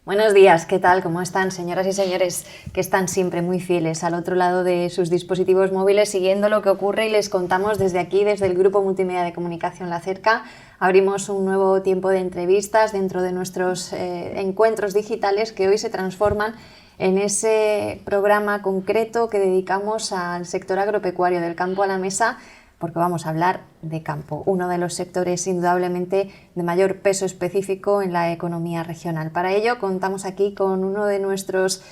Buenos días, ¿qué tal? ¿Cómo están, señoras y señores que están siempre muy fieles al otro lado de sus dispositivos móviles siguiendo lo que ocurre? Y les contamos desde aquí, desde el Grupo Multimedia de Comunicación La Cerca, abrimos un nuevo tiempo de entrevistas dentro de nuestros encuentros digitales que hoy se transforman en ese programa concreto que dedicamos al sector agropecuario, del campo a la mesa, porque vamos a hablar de campo, uno de los sectores indudablemente de mayor peso específico en la economía regional. Para ello contamos aquí con uno de nuestros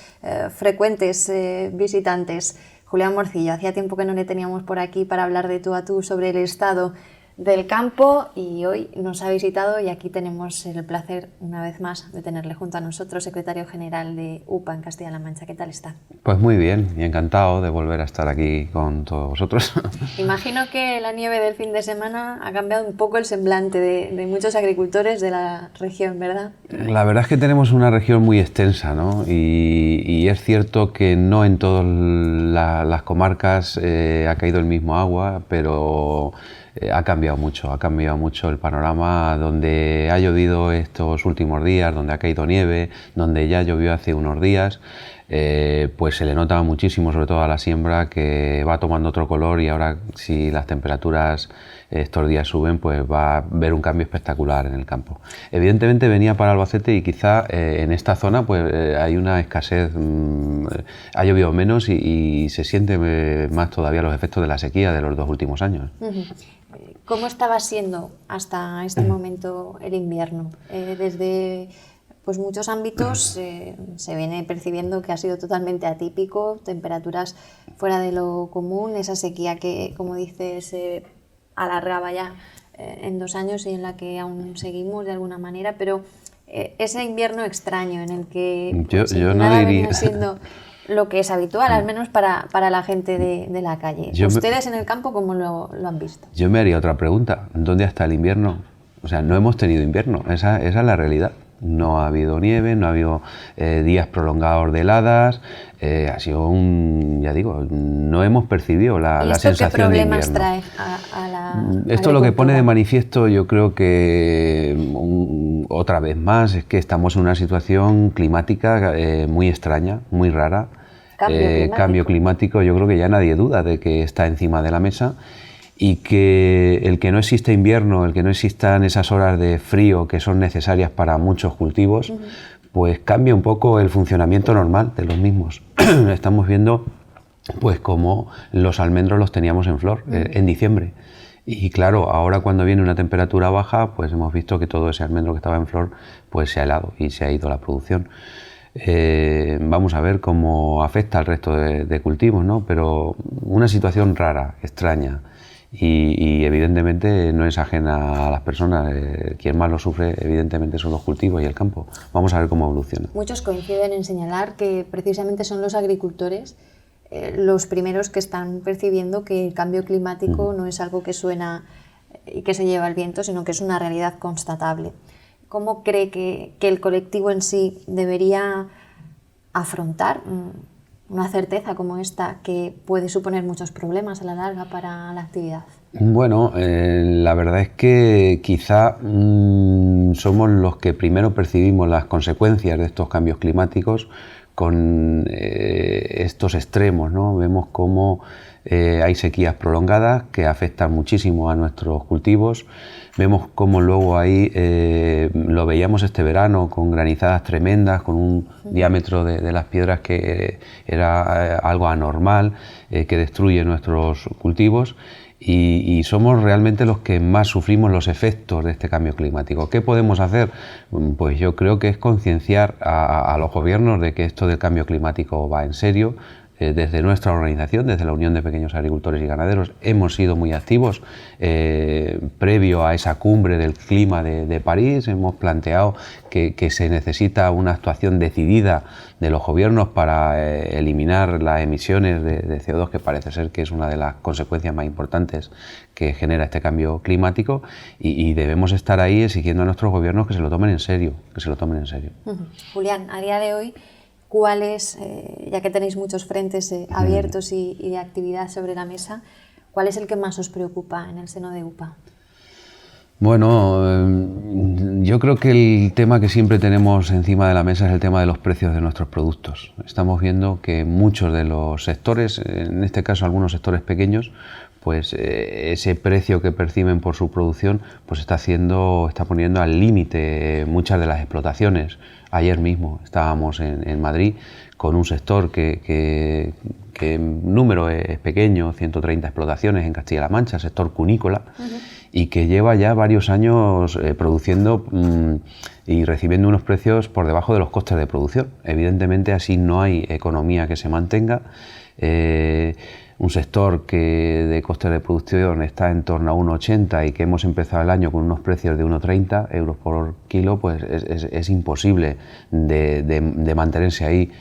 frecuentes visitantes, Julián Morcillo. Hacía tiempo que no le teníamos por aquí para hablar de tú a tú sobre el estado del campo y hoy nos ha visitado y aquí tenemos el placer una vez más de tenerle junto a nosotros, secretario general de UPA en Castilla-La Mancha. ¿Qué tal está? Pues muy bien y encantado de volver a estar aquí con todos vosotros. Imagino que la nieve del fin de semana ha cambiado un poco el semblante de muchos agricultores de la región, ¿verdad? La verdad es que tenemos una región muy extensa, ¿no? Y es cierto que no en todas las comarcas ha caído el mismo agua, pero ha cambiado mucho el panorama. Donde ha llovido estos últimos días, donde ha caído nieve, donde ya llovió hace unos días, pues se le nota muchísimo, sobre todo a la siembra, que va tomando otro color, y ahora si las temperaturas estos días suben, pues va a ver un cambio espectacular en el campo. Evidentemente venía para Albacete y quizá en esta zona pues hay una escasez, ha llovido menos y se siente más todavía los efectos de la sequía de los 2 últimos años. ¿Cómo estaba siendo hasta este momento el invierno? Desde pues muchos ámbitos se viene percibiendo que ha sido totalmente atípico, temperaturas fuera de lo común, esa sequía que, como dices, se alargaba ya en 2 años y en la que aún seguimos de alguna manera, pero ese invierno extraño en el que yo no nada diría... venía siendo lo que es habitual, al menos para la gente de la calle. ¿Ustedes en el campo cómo lo han visto? Yo me haría otra pregunta. ¿Dónde está el invierno? O sea, no hemos tenido invierno, esa es la realidad. No ha habido nieve, no ha habido días prolongados de heladas, ha sido ya digo, no hemos percibido la sensación de invierno. ¿Qué problemas trae a la Esto lo que pone de manifiesto, yo creo que otra vez más, es que estamos en una situación climática muy extraña, muy rara. Cambio climático, yo creo que ya nadie duda de que está encima de la mesa, y que el que no exista invierno, el que no existan esas horas de frío que son necesarias para muchos cultivos, pues cambia un poco el funcionamiento normal de los mismos. Estamos viendo pues como los almendros los teníamos en flor en diciembre, y claro, ahora cuando viene una temperatura baja, pues hemos visto que todo ese almendro que estaba en flor pues se ha helado y se ha ido la producción. Vamos a ver cómo afecta al resto de cultivos, ¿no? Pero una situación rara, extraña, y evidentemente no es ajena a las personas. Quien más lo sufre evidentemente son los cultivos y el campo. Vamos a ver cómo evoluciona. Muchos coinciden en señalar que precisamente son los agricultores los primeros que están percibiendo que el cambio climático no es algo que suena y que se lleva al viento, sino que es una realidad constatable. ¿Cómo cree que el colectivo en sí debería afrontar una certeza como esta, que puede suponer muchos problemas a la larga para la actividad? Bueno, la verdad es que quizá somos los que primero percibimos las consecuencias de estos cambios climáticos con estos extremos, ¿no? Vemos cómo hay sequías prolongadas que afectan muchísimo a nuestros cultivos. Vemos cómo luego ahí, lo veíamos este verano, con granizadas tremendas, con un diámetro de las piedras que era algo anormal, que destruye nuestros cultivos. Y somos realmente los que más sufrimos los efectos de este cambio climático. ¿Qué podemos hacer? Pues yo creo que es concienciar a los gobiernos de que esto del cambio climático va en serio. Desde nuestra organización, desde la Unión de Pequeños Agricultores y Ganaderos, hemos sido muy activos. Previo a esa cumbre del clima de París, hemos planteado que se necesita una actuación decidida de los gobiernos para eliminar las emisiones de CO2, que parece ser que es una de las consecuencias más importantes que genera este cambio climático, y debemos estar ahí exigiendo a nuestros gobiernos que se lo tomen en serio, Julián, a día de hoy, ¿cuáles, ya que tenéis muchos frentes abiertos y de actividad sobre la mesa, cuál es el que más os preocupa en el seno de UPA? Bueno, yo creo que el tema que siempre tenemos encima de la mesa es el tema de los precios de nuestros productos. Estamos viendo que muchos de los sectores, en este caso algunos sectores pequeños, pues ese precio que perciben por su producción pues está poniendo al límite muchas de las explotaciones. Ayer mismo estábamos en Madrid con un sector que en número es pequeño, 130 explotaciones en Castilla-La Mancha, sector cunícola, y que lleva ya varios años produciendo y recibiendo unos precios por debajo de los costes de producción. Evidentemente así no hay economía que se mantenga. Un sector que de costes de producción está en torno a 1,80 y que hemos empezado el año con unos precios de 1,30 euros por kilo, pues es imposible de mantenerse ahí.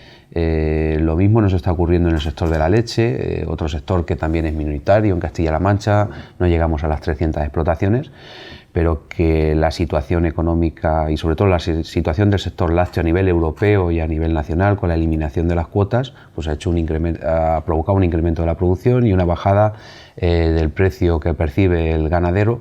Lo mismo nos está ocurriendo en el sector de la leche, otro sector que también es minoritario en Castilla-La Mancha, no llegamos a las 300 explotaciones, pero que la situación económica y sobre todo la situación del sector lácteo a nivel europeo y a nivel nacional con la eliminación de las cuotas, pues ha provocado un incremento de la producción y una bajada del precio que percibe el ganadero.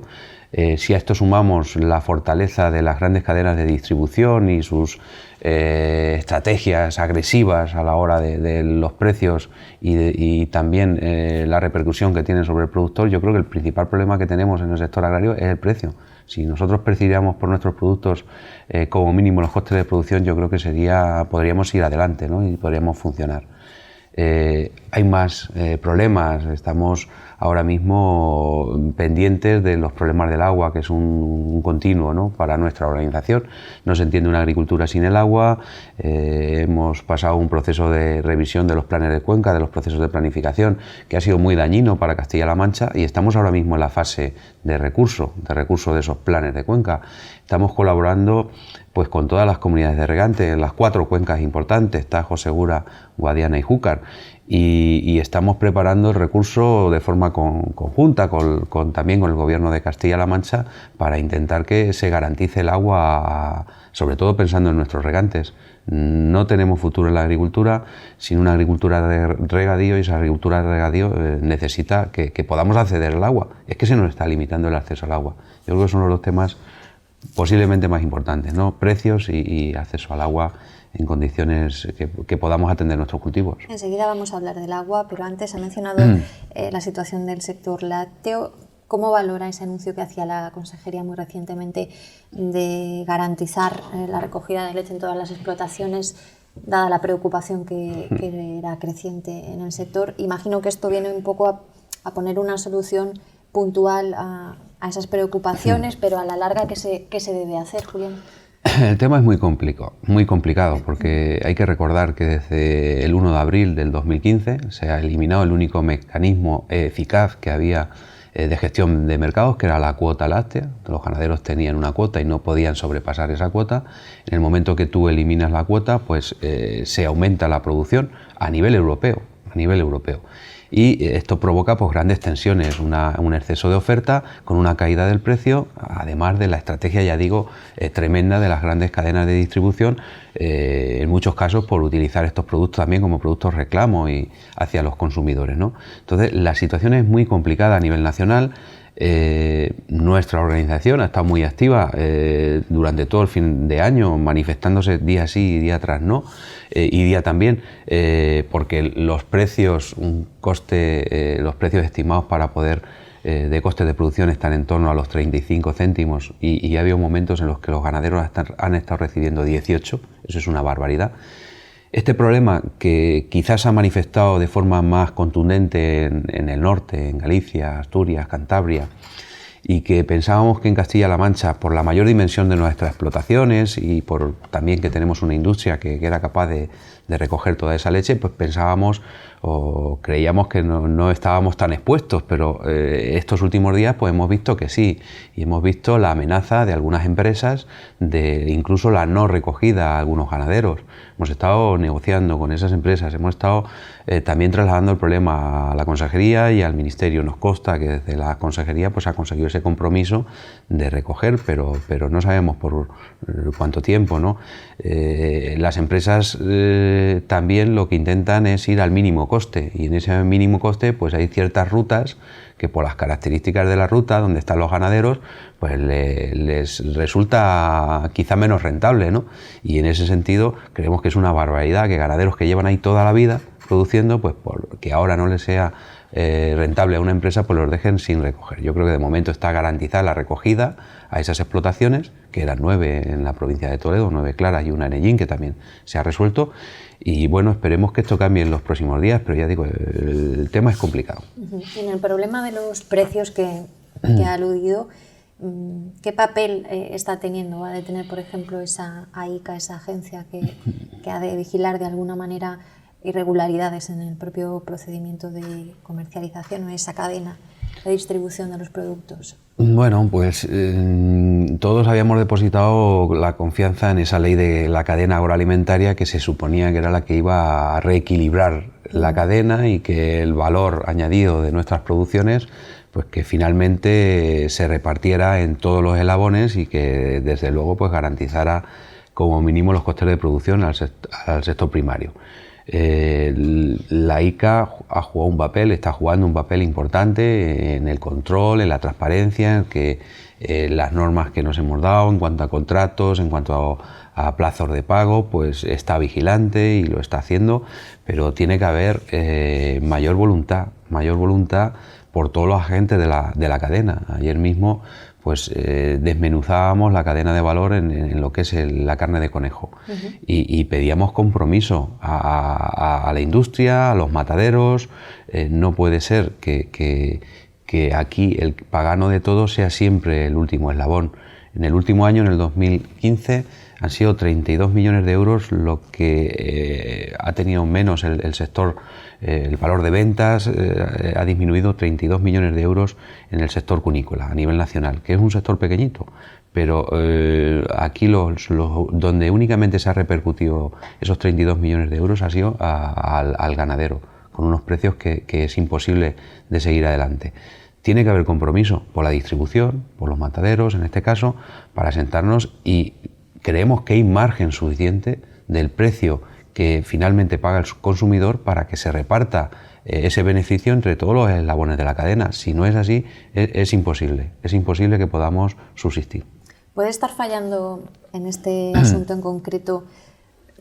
Si a esto sumamos la fortaleza de las grandes cadenas de distribución y sus estrategias agresivas a la hora de los precios y también la repercusión que tienen sobre el productor, yo creo que el principal problema que tenemos en el sector agrario es el precio. Si nosotros percibiéramos por nuestros productos como mínimo los costes de producción, yo creo que podríamos ir adelante, ¿no? Y podríamos funcionar. Hay más problemas, estamos ahora mismo pendientes de los problemas del agua, que es un continuo, ¿no? Para nuestra organización. No se entiende una agricultura sin el agua. Hemos pasado un proceso de revisión de los planes de cuenca, de los procesos de planificación, que ha sido muy dañino para Castilla-La Mancha, y estamos ahora mismo en la fase de recurso de esos planes de cuenca. Estamos colaborando pues con todas las comunidades de regantes, las 4 cuencas importantes, Tajo, Segura, Guadiana y Júcar, y estamos preparando el recurso de forma conjunta también con el Gobierno de Castilla-La Mancha para intentar que se garantice el agua, sobre todo pensando en nuestros regantes. No tenemos futuro en la agricultura sin una agricultura de regadío, y esa agricultura de regadío necesita que podamos acceder al agua. Es que se nos está limitando el acceso al agua. Yo creo que son los temas posiblemente más importantes, ¿no? Precios y acceso al agua en condiciones que podamos atender nuestros cultivos. Enseguida vamos a hablar del agua, pero antes ha mencionado la situación del sector lácteo. ¿Cómo valora ese anuncio que hacía la Consejería muy recientemente de garantizar la recogida de leche en todas las explotaciones, dada la preocupación que era creciente en el sector? Imagino que esto viene un poco a poner una solución puntual a esas preocupaciones, pero a la larga, ¿qué se debe hacer, Julián? El tema es muy complicado, porque hay que recordar que desde el 1 de abril del 2015 se ha eliminado el único mecanismo eficaz que había de gestión de mercados, que era la cuota láctea. Los ganaderos tenían una cuota y no podían sobrepasar esa cuota. En el momento que tú eliminas la cuota, pues se aumenta la producción a nivel europeo. Y esto provoca pues grandes tensiones, un exceso de oferta con una caída del precio, además de la estrategia, ya digo, tremenda de las grandes cadenas de distribución, en muchos casos por utilizar estos productos también como productos reclamo y hacia los consumidores, ¿no? Entonces la situación es muy complicada a nivel nacional. Nuestra organización ha estado muy activa durante todo el fin de año, manifestándose día sí y día tras no, y día también, porque los precios estimados para poder de costes de producción están en torno a los 35 céntimos y ha habido momentos en los que los ganaderos han estado recibiendo 18, eso es una barbaridad. Este problema, que quizás se ha manifestado de forma más contundente en el norte, en Galicia, Asturias, Cantabria, y que pensábamos que en Castilla-La Mancha, por la mayor dimensión de nuestras explotaciones y por también que tenemos una industria que era capaz de recoger toda esa leche, pues pensábamos o creíamos que no estábamos tan expuestos, pero estos últimos días pues hemos visto que sí, y hemos visto la amenaza de algunas empresas de incluso la no recogida a algunos ganaderos. Hemos estado negociando con esas empresas, hemos estado también trasladando el problema a la Consejería y al Ministerio. Nos consta que desde la Consejería pues ha conseguido ese compromiso de recoger, pero no sabemos por cuánto tiempo, ¿no? Las empresas también lo que intentan es ir al mínimo coste, y en ese mínimo coste pues hay ciertas rutas que por las características de la ruta donde están los ganaderos pues les resulta quizá menos rentable, ¿no? Y en ese sentido creemos que es una barbaridad que ganaderos que llevan ahí toda la vida produciendo, pues porque ahora no les sea rentable a una empresa, pues los dejen sin recoger. Yo creo que de momento está garantizada la recogida a esas explotaciones, que eran 9 en la provincia de Toledo, 9 claras y una en Ellín, que también se ha resuelto. Y bueno, esperemos que esto cambie en los próximos días, pero ya digo, el tema es complicado. Y en el problema de los precios que ha aludido, ¿qué papel está teniendo? ¿Va a tener, por ejemplo, esa AICA, esa agencia que ha de vigilar de alguna manera irregularidades en el propio procedimiento de comercialización o esa cadena de distribución de los productos? Bueno, pues todos habíamos depositado la confianza en esa ley de la cadena agroalimentaria, que se suponía que era la que iba a reequilibrar la cadena y que el valor añadido de nuestras producciones pues que finalmente se repartiera en todos los eslabones y que desde luego pues garantizara como mínimo los costes de producción al sector primario. La ICA ha jugado un papel, está jugando un papel importante en el control, en la transparencia, en que las normas que nos hemos dado en cuanto a contratos, en cuanto a plazos de pago, pues está vigilante y lo está haciendo, pero tiene que haber mayor voluntad por todos los agentes de la cadena. Ayer mismo pues desmenuzábamos la cadena de valor en lo que es la carne de conejo. Y pedíamos compromiso a la industria, a los mataderos. No puede ser que aquí el pagano de todo sea siempre el último eslabón. En el último año, en el 2015, han sido 32 millones de euros lo que ha tenido menos el sector. El valor de ventas ha disminuido 32 millones de euros en el sector cunícola a nivel nacional, que es un sector pequeñito, pero aquí donde únicamente se ha repercutido esos 32 millones de euros ha sido al ganadero, con unos precios que es imposible de seguir adelante. Tiene que haber compromiso por la distribución, por los mataderos en este caso, para sentarnos, y creemos que hay margen suficiente del precio que finalmente paga el consumidor para que se reparta ese beneficio entre todos los eslabones de la cadena. Si no es así, es imposible que podamos subsistir. ¿Puede estar fallando en este asunto en concreto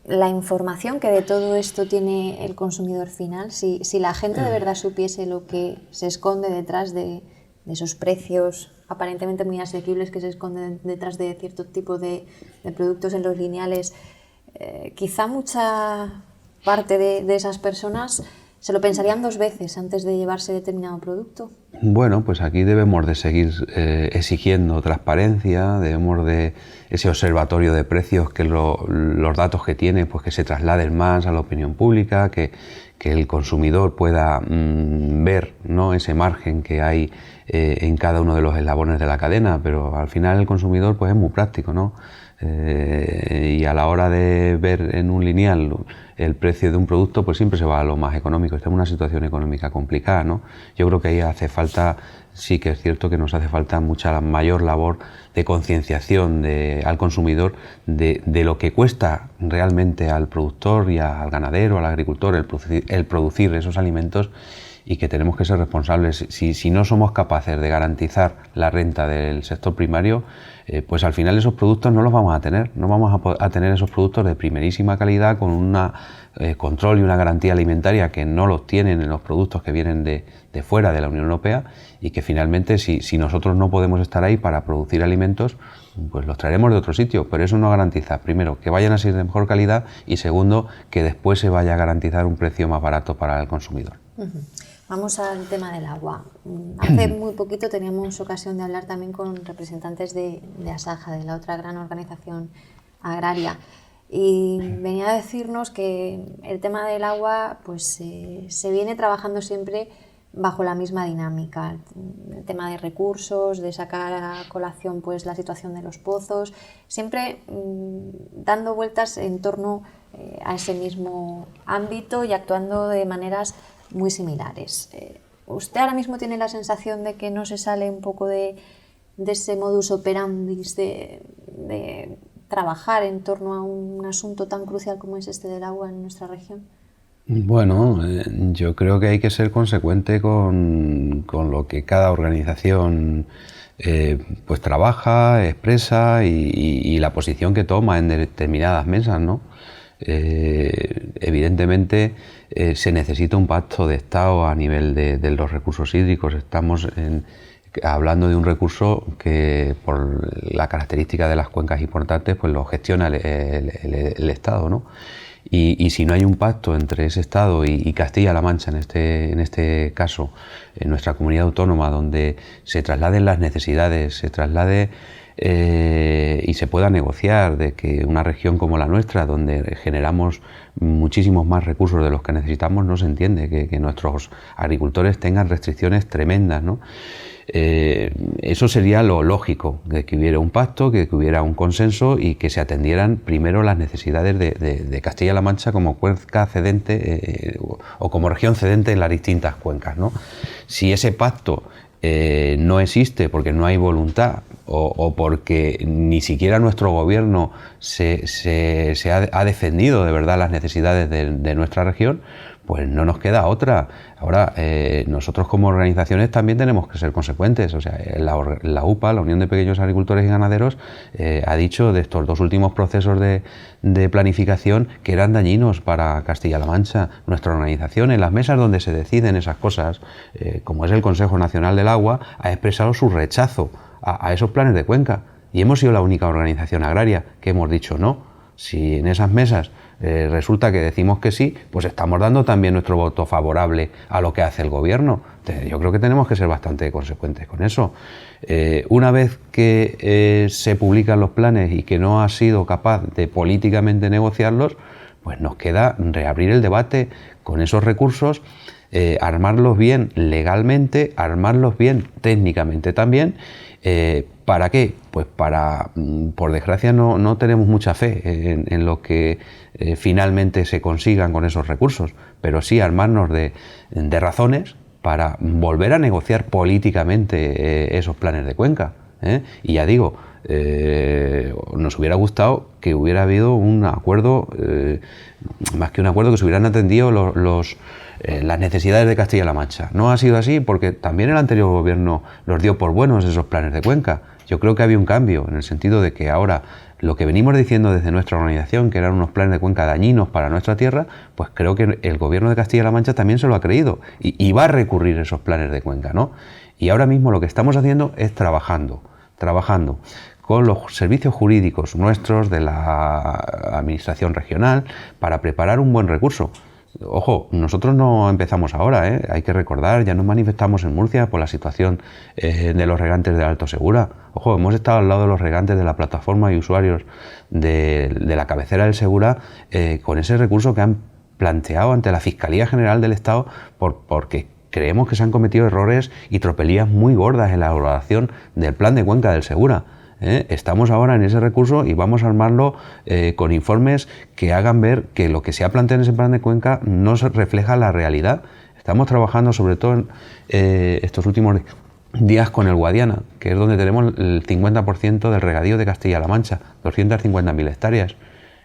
la información que de todo esto tiene el consumidor final? Si la gente de verdad supiese lo que se esconde detrás de esos precios aparentemente muy asequibles que se esconden detrás de cierto tipo de productos en los lineales, quizá mucha parte de esas personas se lo pensarían 2 veces antes de llevarse determinado producto. Bueno, pues aquí debemos de seguir exigiendo transparencia, debemos de ese observatorio de precios, que los datos que tiene pues que se trasladen más a la opinión pública, que el consumidor pueda ver, ¿no?, ese margen que hay en cada uno de los eslabones de la cadena, pero al final el consumidor pues es muy práctico, ¿no? Y a la hora de ver en un lineal el precio de un producto, pues siempre se va a lo más económico. Está en una situación económica complicada, ¿no? Yo creo que ahí hace falta, sí que es cierto que nos hace falta mucha mayor labor de concienciación al consumidor de lo que cuesta realmente al productor y al ganadero, al agricultor, el producir esos alimentos, y que tenemos que ser responsables. Si no somos capaces de garantizar la renta del sector primario, pues al final esos productos no los vamos a tener, no vamos a tener esos productos de primerísima calidad con un control y una garantía alimentaria que no los tienen en los productos que vienen de fuera de la Unión Europea, y que finalmente si nosotros no podemos estar ahí para producir alimentos, pues los traeremos de otro sitio, pero eso no garantiza, primero, que vayan a ser de mejor calidad, y segundo, que después se vaya a garantizar un precio más barato para el consumidor. Vamos al tema del agua. Hace muy poquito teníamos ocasión de hablar también con representantes de Asaja, de la otra gran organización agraria, y venía a decirnos que el tema del agua pues se viene trabajando siempre bajo la misma dinámica. El tema de recursos, de sacar a colación pues la situación de los pozos, siempre dando vueltas en torno a ese mismo ámbito y actuando de maneras muy similares. ¿Usted ahora mismo tiene la sensación de que no se sale un poco de ese modus operandi de trabajar en torno a un asunto tan crucial como es este del agua en nuestra región? Bueno, yo creo que hay que ser consecuente con lo que cada organización pues trabaja, expresa y la posición que toma en determinadas mesas, ¿no? Evidentemente se necesita un pacto de Estado a nivel de los recursos hídricos. Estamos hablando de un recurso que por la característica de las cuencas importantes pues lo gestiona el Estado, ¿no? Y si no hay un pacto entre ese Estado y Castilla-La Mancha, en este caso, en nuestra comunidad autónoma, donde se trasladen las necesidades, se traslade y se pueda negociar de que una región como la nuestra, donde generamos muchísimos más recursos de los que necesitamos, no se entiende que nuestros agricultores tengan restricciones tremendas, ¿no? Eso sería lo lógico, de que hubiera un pacto, que hubiera un consenso y que se atendieran primero las necesidades de Castilla-La Mancha como cuenca cedente o como región cedente en las distintas cuencas, ¿no? Si ese pacto no existe porque no hay voluntad o porque ni siquiera nuestro gobierno se ha defendido de verdad las necesidades de nuestra región, pues no nos queda otra. Ahora, nosotros como organizaciones también tenemos que ser consecuentes. O sea, la UPA, la Unión de Pequeños Agricultores y Ganaderos, ha dicho de estos dos últimos procesos de planificación que eran dañinos para Castilla-La Mancha. Nuestra organización, en las mesas donde se deciden esas cosas, como es el Consejo Nacional del Agua, ha expresado su rechazo a esos planes de cuenca. Y hemos sido la única organización agraria que hemos dicho no. Si en esas mesas resulta que decimos que sí, pues estamos dando también nuestro voto favorable a lo que hace el gobierno. Yo creo que tenemos que ser bastante consecuentes con eso. Una vez que se publican los planes y que no ha sido capaz de políticamente negociarlos, pues nos queda reabrir el debate con esos recursos, armarlos bien legalmente, armarlos bien técnicamente también. ¿Para qué? Pues por desgracia no tenemos mucha fe en lo que finalmente se consigan con esos recursos, pero sí armarnos de razones para volver a negociar políticamente esos planes de cuenca. Y ya digo, nos hubiera gustado que hubiera habido un acuerdo, más que un acuerdo, que se hubieran atendido las necesidades de Castilla-La Mancha. No ha sido así porque también el anterior gobierno los dio por buenos esos planes de cuenca. Yo creo que había un cambio en el sentido de que ahora lo que venimos diciendo desde nuestra organización, que eran unos planes de cuenca dañinos para nuestra tierra, pues creo que el gobierno de Castilla-La Mancha también se lo ha creído y va a recurrir esos planes de cuenca, ¿no? Y ahora mismo lo que estamos haciendo es trabajando con los servicios jurídicos nuestros de la administración regional para preparar un buen recurso. Ojo, nosotros no empezamos ahora, hay que recordar, ya nos manifestamos en Murcia por la situación de los regantes del Alto Segura. Ojo, hemos estado al lado de los regantes de la plataforma y usuarios de la cabecera del Segura con ese recurso que han planteado ante la Fiscalía General del Estado porque creemos que se han cometido errores y tropelías muy gordas en la elaboración del plan de cuenca del Segura. Estamos ahora en ese recurso y vamos a armarlo con informes que hagan ver que lo que se ha planteado en ese plan de cuenca no se refleja la realidad. Estamos trabajando sobre todo en estos últimos días con el Guadiana, que es donde tenemos el 50% del regadío de Castilla-La Mancha, 250.000 hectáreas,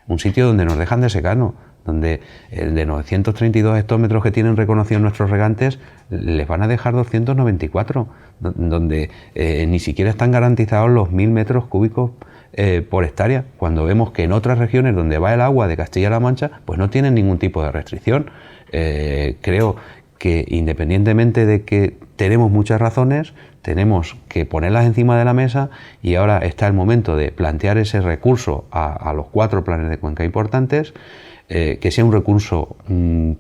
un sitio donde nos dejan de secano, donde de 932 hectómetros que tienen reconocidos nuestros regantes, les van a dejar 294, donde ni siquiera están garantizados los 1.000 metros cúbicos por hectárea, cuando vemos que en otras regiones donde va el agua de Castilla-La Mancha, pues no tienen ningún tipo de restricción. Creo que independientemente de que tenemos muchas razones, tenemos que ponerlas encima de la mesa y ahora está el momento de plantear ese recurso a los 4 planes de cuenca importantes, que sea un recurso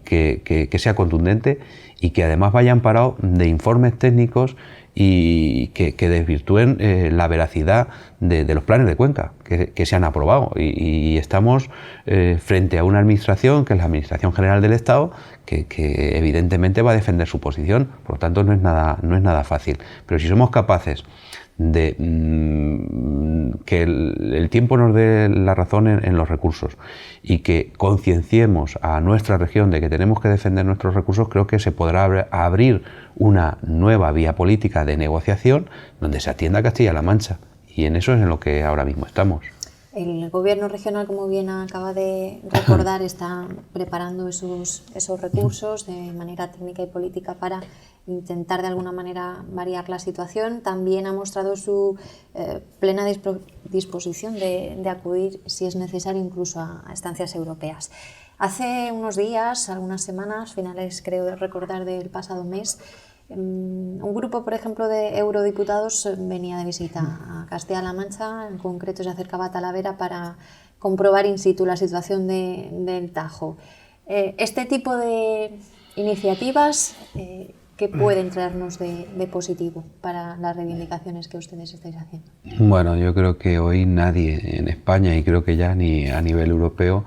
que sea contundente y que además vaya amparado de informes técnicos y que desvirtúen la veracidad de los planes de cuenca que se han aprobado. Y estamos frente a una administración, que es la Administración General del Estado, que evidentemente va a defender su posición, por lo tanto no es nada fácil. Pero si somos capaces de que el tiempo nos dé la razón en los recursos y que concienciemos a nuestra región de que tenemos que defender nuestros recursos, creo que se podrá abrir una nueva vía política de negociación donde se atienda a Castilla-La Mancha, y en eso es en lo que ahora mismo estamos. El gobierno regional, como bien acaba de recordar, está preparando esos recursos de manera técnica y política para intentar de alguna manera variar la situación. También ha mostrado su plena disposición de acudir, si es necesario, incluso a instancias europeas. Hace unos días, algunas semanas, finales creo de recordar del pasado mes, un grupo, por ejemplo, de eurodiputados venía de visita a Castilla-La Mancha, en concreto se acercaba a Talavera para comprobar in situ la situación del Tajo. Este tipo de iniciativas, ¿qué pueden traernos de positivo para las reivindicaciones que ustedes estáis haciendo? Bueno, yo creo que hoy nadie en España, y creo que ya ni a nivel europeo,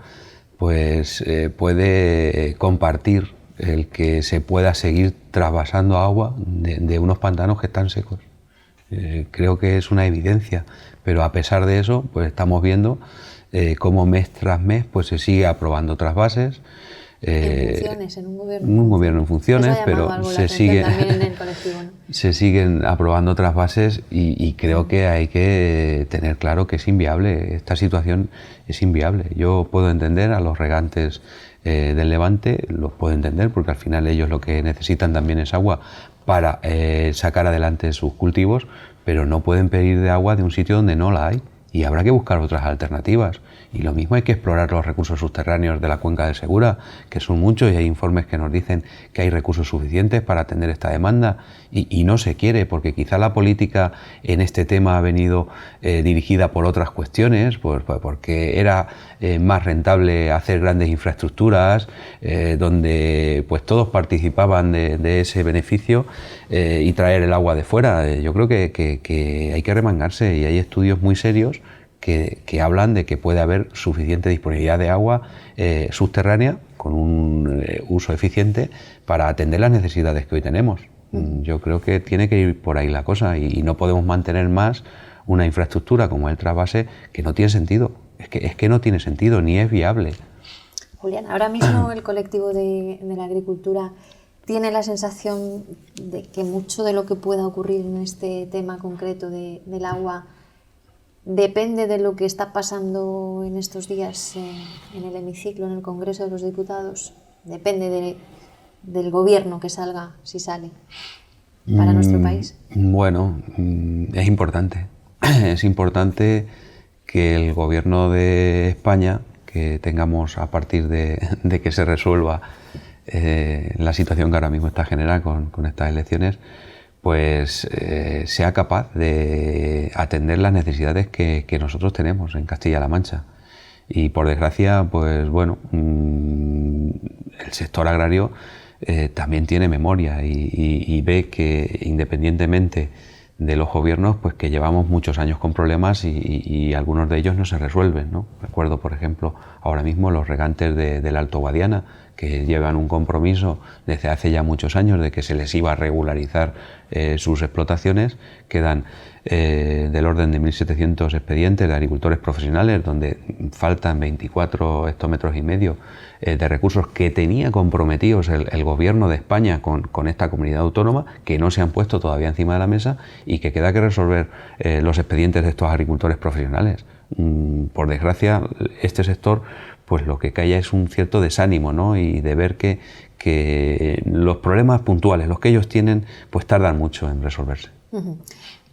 pues puede compartir el que se pueda seguir trasvasando agua de unos pantanos que están secos. Creo que es una evidencia, pero a pesar de eso, pues estamos viendo cómo mes tras mes pues se sigue aprobando trasvases. En un gobierno en funciones, pero se siguen aprobando trasvases y creo que hay que tener claro que es inviable. Esta situación es inviable. Yo puedo entender a los regantes del Levante, los puedo entender porque al final ellos lo que necesitan también es agua para sacar adelante sus cultivos, pero no pueden pedir de agua de un sitio donde no la hay y habrá que buscar otras alternativas. Y lo mismo hay que explorar los recursos subterráneos de la cuenca del Segura, que son muchos y hay informes que nos dicen que hay recursos suficientes para atender esta demanda y no se quiere, porque quizá la política en este tema ha venido dirigida por otras cuestiones, porque era más rentable hacer grandes infraestructuras donde pues todos participaban de ese beneficio y traer el agua de fuera. Yo creo que hay que remangarse y hay estudios muy serios que hablan de que puede haber suficiente disponibilidad de agua subterránea con un uso eficiente para atender las necesidades que hoy tenemos. Yo creo que tiene que ir por ahí la cosa y no podemos mantener más una infraestructura como el trasvase que no tiene sentido. Es que no tiene sentido ni es viable. Julián, ahora mismo el colectivo de la agricultura tiene la sensación de que mucho de lo que pueda ocurrir en este tema concreto del agua depende de lo que está pasando en estos días en el hemiciclo, en el Congreso de los Diputados. Depende del gobierno que salga, si sale, para nuestro país. Bueno, es importante. Es importante que el gobierno de España, que tengamos a partir de que se resuelva la situación que ahora mismo está generada con estas elecciones, pues sea capaz de atender las necesidades que nosotros tenemos en Castilla-La Mancha. Y por desgracia, pues bueno, el sector agrario también tiene memoria y ve que independientemente de los gobiernos, pues que llevamos muchos años con problemas y algunos de ellos no se resuelven, ¿no? Recuerdo, por ejemplo, ahora mismo los regantes del Alto Guadiana, que llevan un compromiso desde hace ya muchos años de que se les iba a regularizar sus explotaciones. Quedan del orden de 1.700 expedientes de agricultores profesionales, donde faltan 24 hectómetros y medio de recursos que tenía comprometidos el gobierno de España con esta comunidad autónoma, que no se han puesto todavía encima de la mesa y que queda que resolver los expedientes de estos agricultores profesionales. Por desgracia, este sector pues lo que calla es un cierto desánimo, ¿no? Y de ver que los problemas puntuales, los que ellos tienen, pues tardan mucho en resolverse.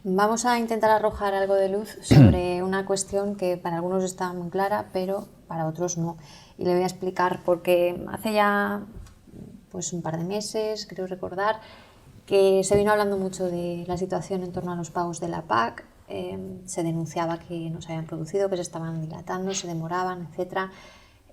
Vamos a intentar arrojar algo de luz sobre una cuestión que para algunos está muy clara, pero para otros no. Y le voy a explicar porque hace ya pues un par de meses, creo recordar, que se vino hablando mucho de la situación en torno a los pagos de la PAC. Se denunciaba que no se habían producido, que se estaban dilatando, se demoraban, etcétera.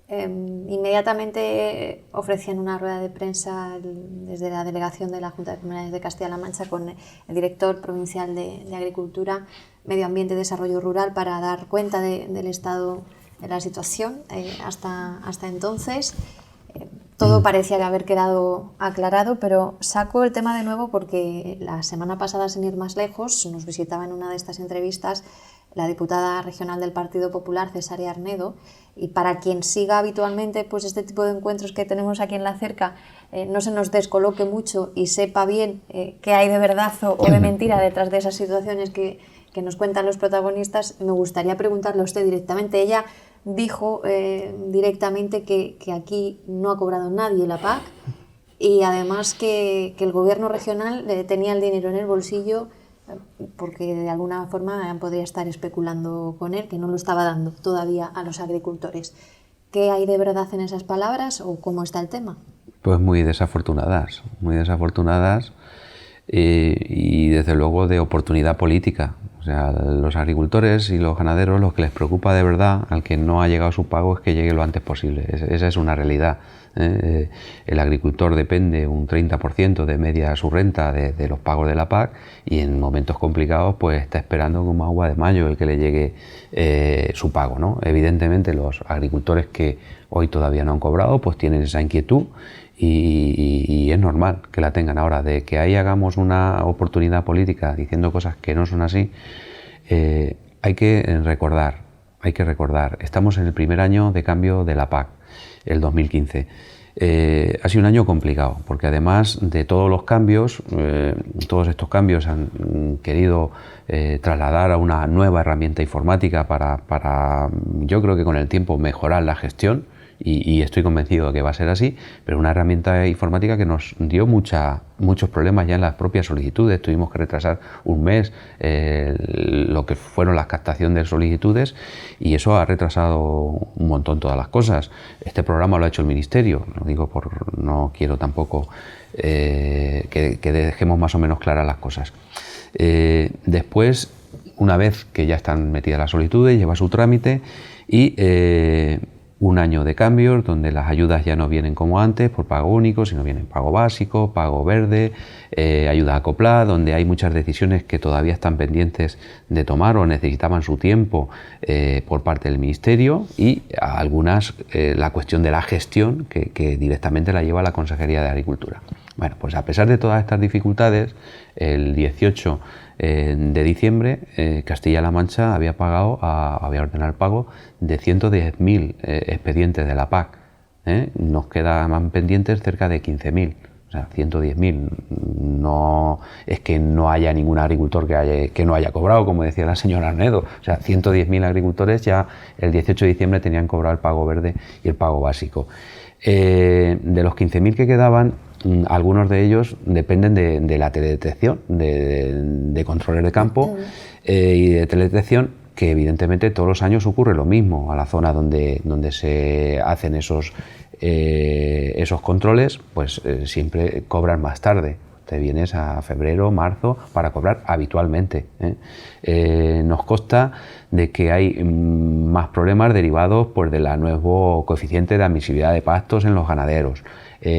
Inmediatamente ofrecían una rueda de prensa desde la delegación de la Junta de Comunidades de Castilla-La Mancha con el director provincial de Agricultura, Medio Ambiente y Desarrollo Rural para dar cuenta del estado de la situación. Hasta entonces todo parecía haber quedado aclarado, pero saco el tema de nuevo porque la semana pasada, sin ir más lejos, nos visitaba en una de estas entrevistas la diputada regional del Partido Popular, Cesárea Arnedo, y para quien siga habitualmente pues este tipo de encuentros que tenemos aquí en la cerca, no se nos descoloque mucho y sepa bien qué hay de verdad o de mentira detrás de esas situaciones que que nos cuentan los protagonistas, me gustaría preguntarle a usted directamente. Ella dijo directamente que aquí no ha cobrado nadie la PAC y además que el gobierno regional tenía el dinero en el bolsillo porque de alguna forma podría estar especulando con él, que no lo estaba dando todavía a los agricultores. ¿Qué hay de verdad en esas palabras o cómo está el tema? Pues muy desafortunadas y desde luego de oportunidad política. O sea, los agricultores y los ganaderos, lo que les preocupa de verdad al que no ha llegado su pago es que llegue lo antes posible. Esa es una realidad. El agricultor depende un 30% de media su renta de los pagos de la PAC y en momentos complicados pues está esperando como agua de mayo el que le llegue su pago, ¿no? Evidentemente los agricultores que hoy todavía no han cobrado pues tienen esa inquietud y es normal que la tengan. Ahora, de que ahí hagamos una oportunidad política diciendo cosas que no son así, hay que recordar, estamos en el primer año de cambio de la PAC, el 2015. Ha sido un año complicado, porque además de todos los cambios, todos estos cambios han querido trasladar a una nueva herramienta informática para, yo creo que con el tiempo, mejorar la gestión, y estoy convencido de que va a ser así, pero una herramienta informática que nos dio muchos problemas ya en las propias solicitudes. Tuvimos que retrasar un mes lo que fueron las captación de solicitudes y eso ha retrasado un montón todas las cosas. Este programa lo ha hecho el Ministerio, lo digo no quiero tampoco que dejemos más o menos claras las cosas. Después, una vez que ya están metidas las solicitudes, lleva su trámite y un año de cambios donde las ayudas ya no vienen como antes por pago único, sino vienen pago básico, pago verde, ayuda acoplada, donde hay muchas decisiones que todavía están pendientes de tomar o necesitaban su tiempo por parte del Ministerio y algunas la cuestión de la gestión que directamente la lleva la Consejería de Agricultura. Bueno, pues a pesar de todas estas dificultades, el 18 de diciembre Castilla-La Mancha había ordenado el pago de 110.000 expedientes de la PAC. Nos quedaban pendientes cerca de 15.000. O sea, 110.000. No es que no haya ningún agricultor que no haya cobrado, como decía la señora Arnedo. O sea, 110.000 agricultores ya el 18 de diciembre tenían cobrado el pago verde y el pago básico. De los 15.000 que quedaban, algunos de ellos dependen de la teledetección, de controles de campo y de teledetección, que evidentemente todos los años ocurre lo mismo. A la zona donde se hacen esos controles, pues siempre cobran más tarde. Te vienes a febrero, marzo para cobrar habitualmente. Nos consta de que hay más problemas derivados pues, del nuevo coeficiente de admisibilidad de pastos en los ganaderos.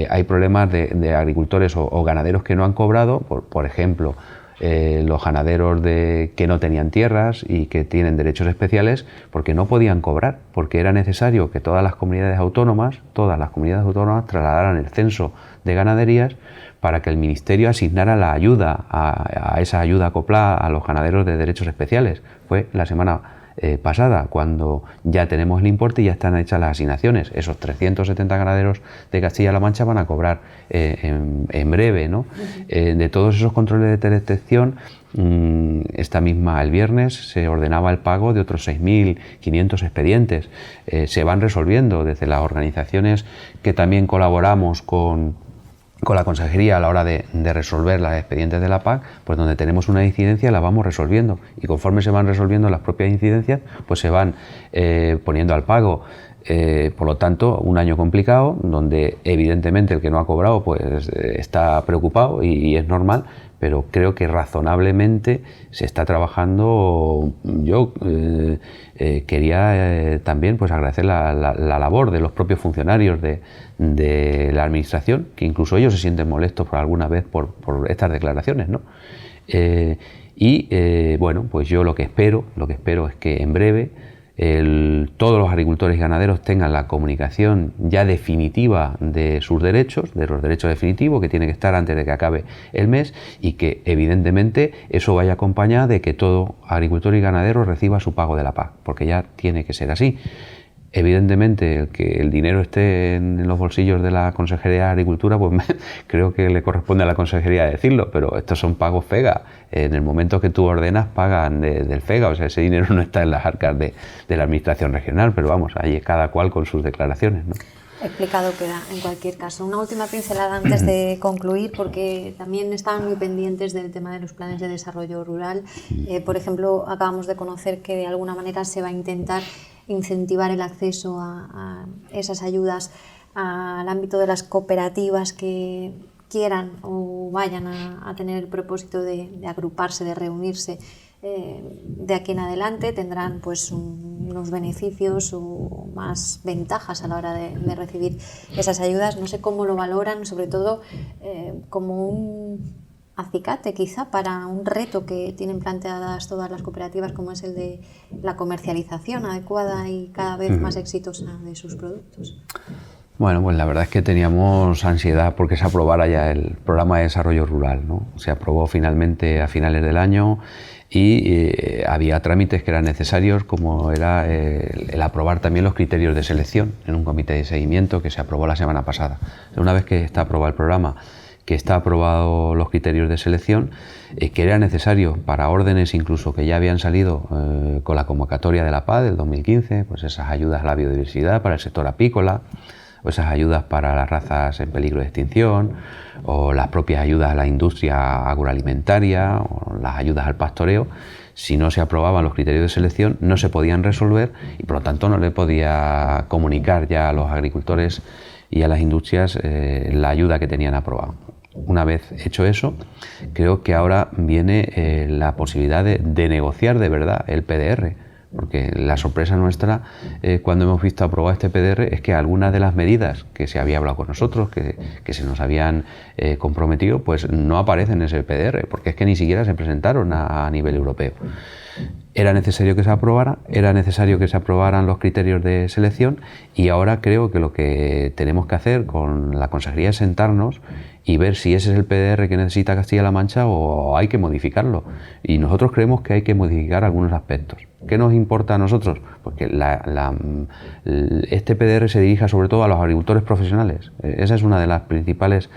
Hay problemas de agricultores o ganaderos que no han cobrado, por ejemplo, los ganaderos que no tenían tierras y que tienen derechos especiales porque no podían cobrar, porque era necesario que todas las comunidades autónomas trasladaran el censo de ganaderías para que el Ministerio asignara la ayuda a esa ayuda acoplada a los ganaderos de derechos especiales. Fue la semana pasada, cuando ya tenemos el importe y ya están hechas las asignaciones. Esos 370 ganaderos de Castilla-La Mancha van a cobrar en breve, ¿no? De todos esos controles de teledetección, el viernes se ordenaba el pago de otros 6.500 expedientes. Se van resolviendo desde las organizaciones que también colaboramos con la Consejería a la hora de resolver los expedientes de la PAC, pues donde tenemos una incidencia la vamos resolviendo y conforme se van resolviendo las propias incidencias, pues se van poniendo al pago. Por lo tanto, un año complicado donde evidentemente el que no ha cobrado pues está preocupado y es normal, pero creo que razonablemente se está trabajando. Yo quería también pues agradecer la labor de los propios funcionarios de la administración, que incluso ellos se sienten molestos por alguna vez por estas declaraciones, ¿no? Bueno, pues yo lo que espero es que en breve todos los agricultores y ganaderos tengan la comunicación ya definitiva de sus derechos, de los derechos definitivos que tiene que estar antes de que acabe el mes y que evidentemente eso vaya acompañado de que todo agricultor y ganadero reciba su pago de la PAC, porque ya tiene que ser así. Evidentemente, el que el dinero esté en los bolsillos de la Consejería de Agricultura, pues creo que le corresponde a la Consejería decirlo, pero estos son pagos FEGA. En el momento que tú ordenas, pagan del FEGA, o sea, ese dinero no está en las arcas de la Administración regional, pero vamos, ahí cada cual con sus declaraciones, ¿no? Explicado queda, en cualquier caso. Una última pincelada antes de concluir, porque también estaban muy pendientes del tema de los planes de desarrollo rural. Por ejemplo, acabamos de conocer que de alguna manera se va a intentar incentivar el acceso a esas ayudas al ámbito de las cooperativas que quieran o vayan a tener el propósito de agruparse, de reunirse. De aquí en adelante tendrán pues unos beneficios o más ventajas a la hora de recibir esas ayudas. No sé cómo lo valoran, sobre todo como un acicate quizá para un reto que tienen planteadas todas las cooperativas, como es el de la comercialización adecuada y cada vez más exitosa de sus productos. Bueno, pues la verdad es que teníamos ansiedad porque se aprobara ya el programa de desarrollo rural, ¿no? Se aprobó finalmente a finales del año y había trámites que eran necesarios, como era el aprobar también los criterios de selección en un comité de seguimiento que se aprobó la semana pasada. Una vez que está aprobado el programa, que está aprobado los criterios de selección, que era necesario para órdenes incluso que ya habían salido con la convocatoria de la PAC del 2015, pues esas ayudas a la biodiversidad para el sector apícola, o esas ayudas para las razas en peligro de extinción, o las propias ayudas a la industria agroalimentaria, o las ayudas al pastoreo. Si no se aprobaban los criterios de selección, no se podían resolver y por lo tanto no le podía comunicar ya a los agricultores y a las industrias la ayuda que tenían aprobada. Una vez hecho eso, creo que ahora viene la posibilidad de negociar de verdad el PDR, porque la sorpresa nuestra cuando hemos visto aprobar este PDR es que algunas de las medidas que se había hablado con nosotros, que se nos habían comprometido, pues no aparecen en ese PDR, porque es que ni siquiera se presentaron a nivel europeo. Era necesario que se aprobara, era necesario que se aprobaran los criterios de selección y ahora creo que lo que tenemos que hacer con la Consejería es sentarnos y ver si ese es el PDR que necesita Castilla-La Mancha o hay que modificarlo. Y nosotros creemos que hay que modificar algunos aspectos. ¿Qué nos importa a nosotros? Porque este PDR se dirija sobre todo a los agricultores profesionales. Esa es una de las principales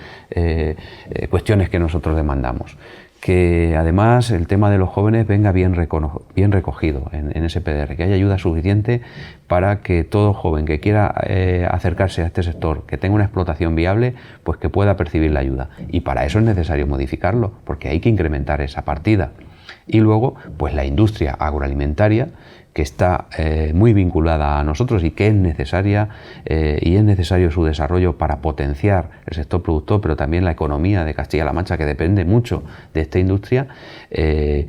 cuestiones que nosotros demandamos. Que además el tema de los jóvenes venga bien recogido en ese PDR, que haya ayuda suficiente para que todo joven que quiera acercarse a este sector, que tenga una explotación viable, pues que pueda percibir la ayuda. Y para eso es necesario modificarlo, porque hay que incrementar esa partida. Y luego, pues la industria agroalimentaria, que está muy vinculada a nosotros y que es necesaria y es necesario su desarrollo para potenciar el sector productor, pero también la economía de Castilla-La Mancha, que depende mucho de esta industria, ver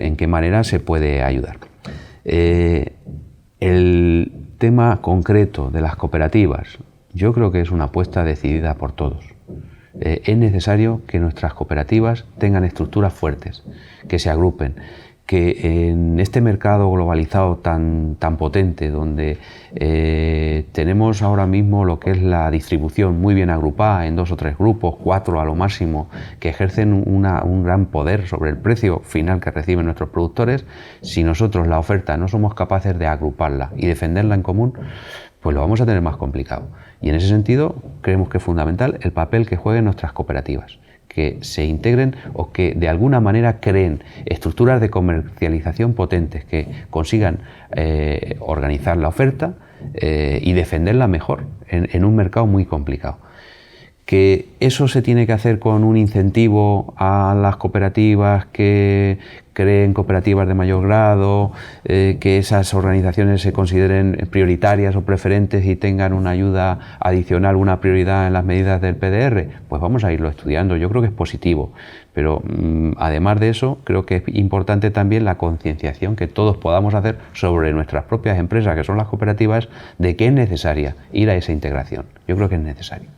en qué manera se puede ayudar. El tema concreto de las cooperativas, yo creo que es una apuesta decidida por todos. Es necesario que nuestras cooperativas tengan estructuras fuertes, que se agrupen, que en este mercado globalizado tan potente, donde tenemos ahora mismo lo que es la distribución muy bien agrupada en 2 o 3 grupos, 4 a lo máximo, que ejercen un gran poder sobre el precio final que reciben nuestros productores, si nosotros la oferta no somos capaces de agruparla y defenderla en común, pues lo vamos a tener más complicado. Y en ese sentido creemos que es fundamental el papel que jueguen nuestras cooperativas, que se integren o que de alguna manera creen estructuras de comercialización potentes, que consigan organizar la oferta y defenderla mejor en un mercado muy complicado. Que eso se tiene que hacer con un incentivo a las cooperativas que creen cooperativas de mayor grado, que esas organizaciones se consideren prioritarias o preferentes y tengan una ayuda adicional, una prioridad en las medidas del PDR, pues vamos a irlo estudiando. Yo creo que es positivo, pero además de eso, creo que es importante también la concienciación que todos podamos hacer sobre nuestras propias empresas, que son las cooperativas, de que es necesaria ir a esa integración. Yo creo que es necesario.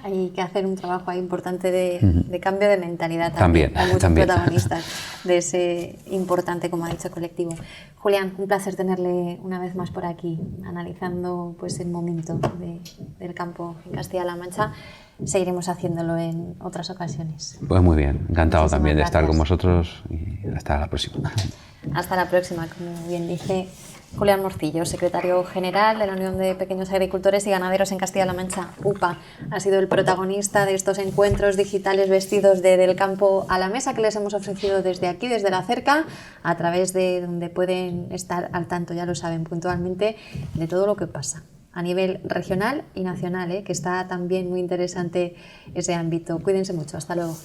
Hay que hacer un trabajo ahí importante de cambio de mentalidad también. Hay muchos protagonistas de ese importante, como ha dicho, colectivo. Julián, un placer tenerle una vez más por aquí, analizando pues el momento del campo en Castilla-La Mancha. Seguiremos haciéndolo en otras ocasiones. Pues muy bien, encantado Muchísimas también de gracias. estar con vosotros y hasta la próxima. Hasta la próxima, como bien dice Julián Morcillo, secretario general de la Unión de Pequeños Agricultores y Ganaderos en Castilla-La Mancha, UPA, ha sido el protagonista de estos encuentros digitales vestidos del campo a la mesa que les hemos ofrecido desde aquí, desde la cerca, a través de donde pueden estar al tanto, ya lo saben, puntualmente, de todo lo que pasa a nivel regional y nacional, que está también muy interesante ese ámbito. Cuídense mucho, hasta luego.